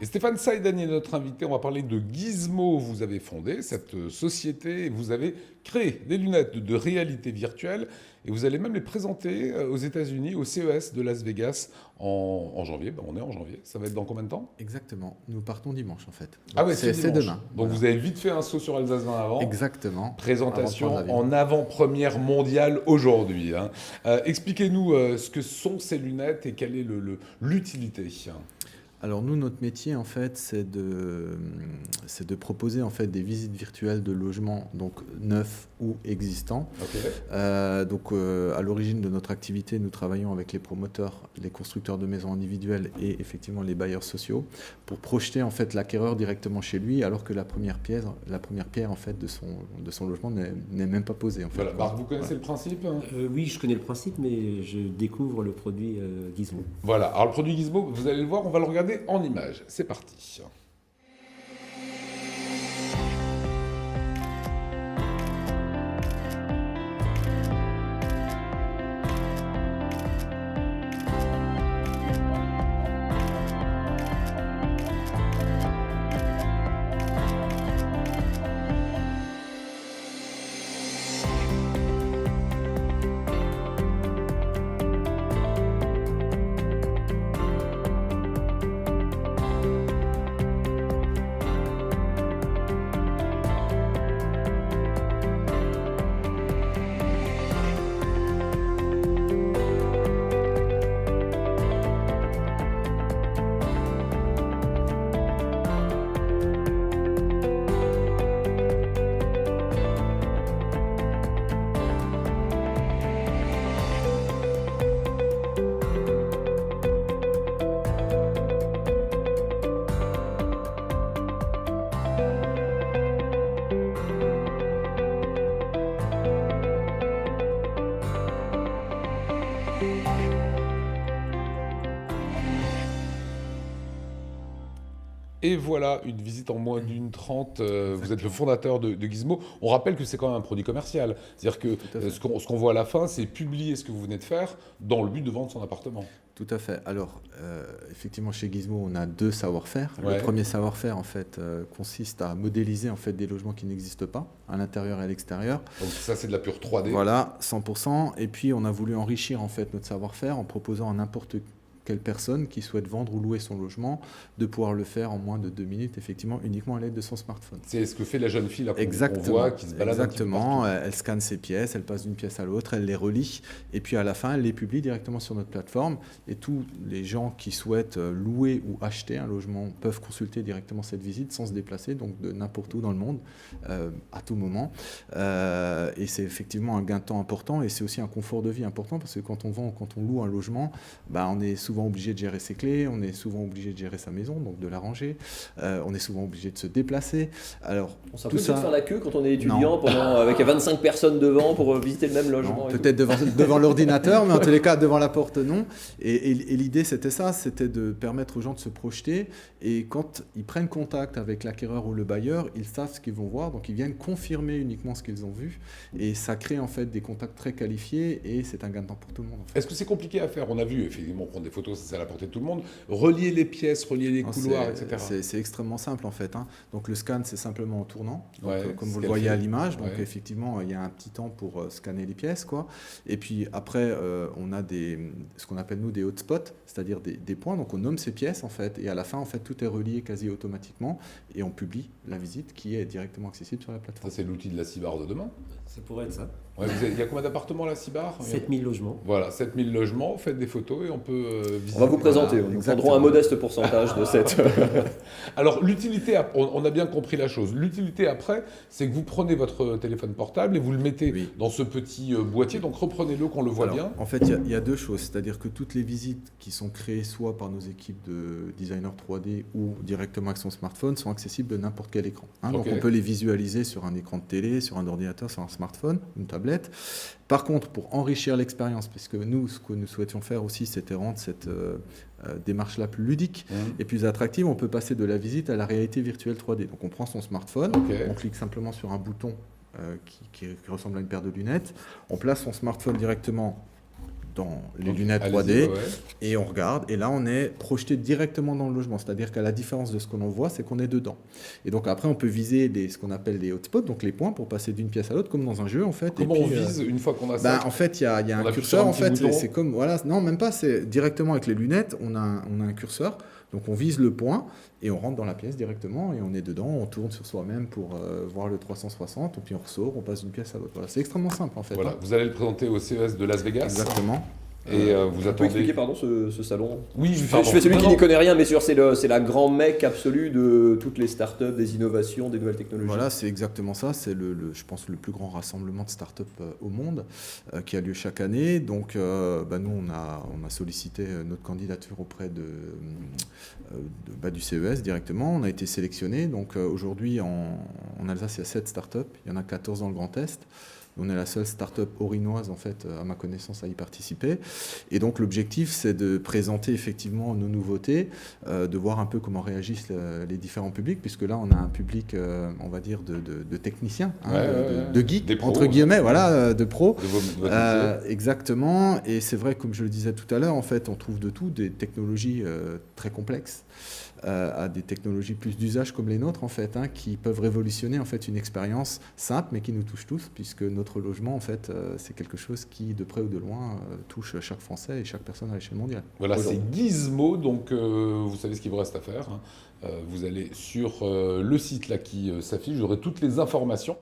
Et Stéphane Saïdani est notre invité. On va parler de Gizmo. Vous avez fondé cette société et vous avez créé des lunettes de réalité virtuelle et vous allez même les présenter aux États-Unis, au CES de Las Vegas en janvier. Ben, on est en janvier. Ça va être dans combien de temps? Exactement. Nous partons dimanche en fait. Ah Donc ouais, c'est c'est dimanche. demain. Donc Voilà. vous avez vite fait un saut sur Alsace 20 avant. Exactement. Avant de prendre Présentation l'avion. en avant-première mondiale aujourd'hui, hein. Expliquez-nous ce que sont ces lunettes et quelle est l'utilité. Alors nous, notre métier en fait, c'est de proposer en fait des visites virtuelles de logements donc neufs ou existants. Ok. À l'origine de notre activité, nous travaillons avec les promoteurs, les constructeurs de maisons individuelles et effectivement les bailleurs sociaux pour projeter en fait l'acquéreur directement chez lui, alors que la première pierre en fait de son logement n'est même pas posée en fait. Voilà. Marc, vous connaissez Voilà. le principe? Oui, je connais le principe, mais je découvre le produit Gizmo. Voilà. Alors le produit Gizmo, vous allez le voir, on va le regarder en images. C'est parti. Et voilà, une visite en moins d'une 30. Vous êtes le fondateur de Gizmo. On rappelle que c'est quand même un produit commercial. C'est-à-dire que Tout à fait. ce qu'on voit à la fin, c'est publier ce que vous venez de faire dans le but de vendre son appartement. Tout à fait. Alors, effectivement, chez Gizmo, on a deux savoir-faire. Ouais. Le premier savoir-faire, en fait, consiste à modéliser en fait des logements qui n'existent pas, à l'intérieur et à l'extérieur. Donc ça, c'est de la pure 3D. Voilà, 100%. Et puis, on a voulu enrichir en fait notre savoir-faire en proposant à n'importe quelle personne qui souhaite vendre ou louer son logement de pouvoir le faire en moins de 2 minutes, effectivement, uniquement à l'aide de son smartphone. C'est ce que fait la jeune fille là qu'on Exactement. voit, qui se balade un petit peu Exactement. partout. Elle scanne ses pièces, elle passe d'une pièce à l'autre, elle les relie, et puis à la fin, elle les publie directement sur notre plateforme. Et tous les gens qui souhaitent louer ou acheter un logement peuvent consulter directement cette visite sans se déplacer, donc de n'importe où dans le monde, à tout moment. Et c'est effectivement un gain de temps important, et c'est aussi un confort de vie important, parce que quand on loue un logement, bah, on est souvent obligé de gérer ses clés, on est souvent obligé de gérer sa maison, donc de la ranger, on est souvent obligé de se déplacer. Alors, On s'est un tout peu obligé de ça, faire la queue quand on est étudiant, avec 25 personnes devant pour visiter le même logement. non, et peut-être devant l'ordinateur, mais en tous les cas, devant la porte, non. Et l'idée, c'était ça, c'était de permettre aux gens de se projeter. Et quand ils prennent contact avec l'acquéreur ou le bailleur, ils savent ce qu'ils vont voir, donc ils viennent confirmer uniquement ce qu'ils ont vu. Et ça crée en fait des contacts très qualifiés, et c'est un gain de temps pour tout le monde. En fait. Est-ce que c'est compliqué à faire? On a vu, effectivement, prendre des photos, ça c'est à la portée de tout le monde. Relier les pièces, relier les Non, couloirs, c'est- etc. C'est extrêmement simple en fait, hein. Donc le scan, c'est simplement en tournant, donc, Ouais, comme ce vous le qu'elle voyez fait. à l'image. Donc Ouais. effectivement, il y a un petit temps pour scanner les pièces, quoi. Et puis après, on a ce qu'on appelle nous des hotspots, c'est-à-dire des points. Donc on nomme ces pièces en fait, et à la fin, en fait, tout est relié quasi automatiquement, et on publie la visite qui est directement accessible sur la Ça, plateforme. c'est l'outil de la cybar de demain. Ça pourrait être ça. Ouais, il y a combien d'appartements la cybar? 7000 logements. Voilà, 7000 logements, faites des photos et on peut visiter. On va vous présenter, Voilà, nous exactement. prendrons un modeste pourcentage de cette... Alors, l'utilité, on a bien compris la chose. L'utilité après, c'est que vous prenez votre téléphone portable et vous le mettez Oui. dans ce petit boîtier. Donc, reprenez-le qu'on le voit Alors, bien. en fait, il y a deux choses. C'est-à-dire que toutes les visites qui sont créées soit par nos équipes de designers 3D ou directement avec son smartphone sont accessibles de n'importe quel écran, hein. Donc Ok. on peut les visualiser sur un écran de télé, sur un ordinateur, sur un smartphone, une tablette. Par contre, pour enrichir l'expérience, puisque nous, ce que nous souhaitions faire aussi, c'était rendre cette démarche-là plus ludique et plus attractive, on peut passer de la visite à la réalité virtuelle 3D. Donc on prend son smartphone, Ok. on clique simplement sur un bouton qui ressemble à une paire de lunettes, on place son smartphone directement dans les Donc, lunettes allez-y, 3D, ouais. et on regarde, et là on est projeté directement dans le logement, c'est-à-dire qu'à la différence de ce que l'on voit, c'est qu'on est dedans. Et donc après on peut viser ce qu'on appelle les hotspots, donc les points pour passer d'une pièce à l'autre, comme dans un jeu en fait. Comment et puis, on vise une fois qu'on a ça? en fait, il y a On un appuie curseur, sur un en petit fait, bouton. c'est comme, voilà, non, même pas, c'est directement avec les lunettes, on a un curseur, donc on vise le point, et on rentre dans la pièce directement, et on est dedans, on tourne sur soi-même pour voir le 360, et puis on ressort, on passe d'une pièce à l'autre. Voilà, c'est extrêmement simple, en fait. Voilà, hein. vous allez le présenter au CES de Las Vegas. Exactement. Et vous On peut attendez. expliquer pardon ce salon. Oui, Je pardon. fais celui Non, qui non. n'y connaît rien, mais sûr, c'est la grand mecque absolue de toutes les startups, des innovations, des nouvelles technologies. Voilà, c'est exactement ça. C'est je pense, le plus grand rassemblement de start-up au monde qui a lieu chaque année. Donc, nous, on a sollicité notre candidature auprès du CES directement. On a été sélectionné. Donc, aujourd'hui, en Alsace, il y a 7 start-up. Il y en a 14 dans le Grand Est. On est la seule start-up orinoise, en fait, à ma connaissance, à y participer. Et donc, l'objectif, c'est de présenter effectivement nos nouveautés, de voir un peu comment réagissent les différents publics, puisque là, on a un public, on va dire, de techniciens, de geeks, Des pros, entre guillemets, voilà, de pros. De votre métier. Exactement. Et c'est vrai, comme je le disais tout à l'heure, en fait, on trouve de tout, des technologies très complexes, à des technologies plus d'usage comme les nôtres, en fait, qui peuvent révolutionner en fait une expérience simple, mais qui nous touche tous, puisque notre logement, en fait, c'est quelque chose qui, de près ou de loin, touche chaque Français et chaque personne à l'échelle mondiale. Voilà, c'est Gizmo, donc vous savez ce qu'il vous reste à faire. Vous allez sur le site là qui s'affiche, vous aurez toutes les informations.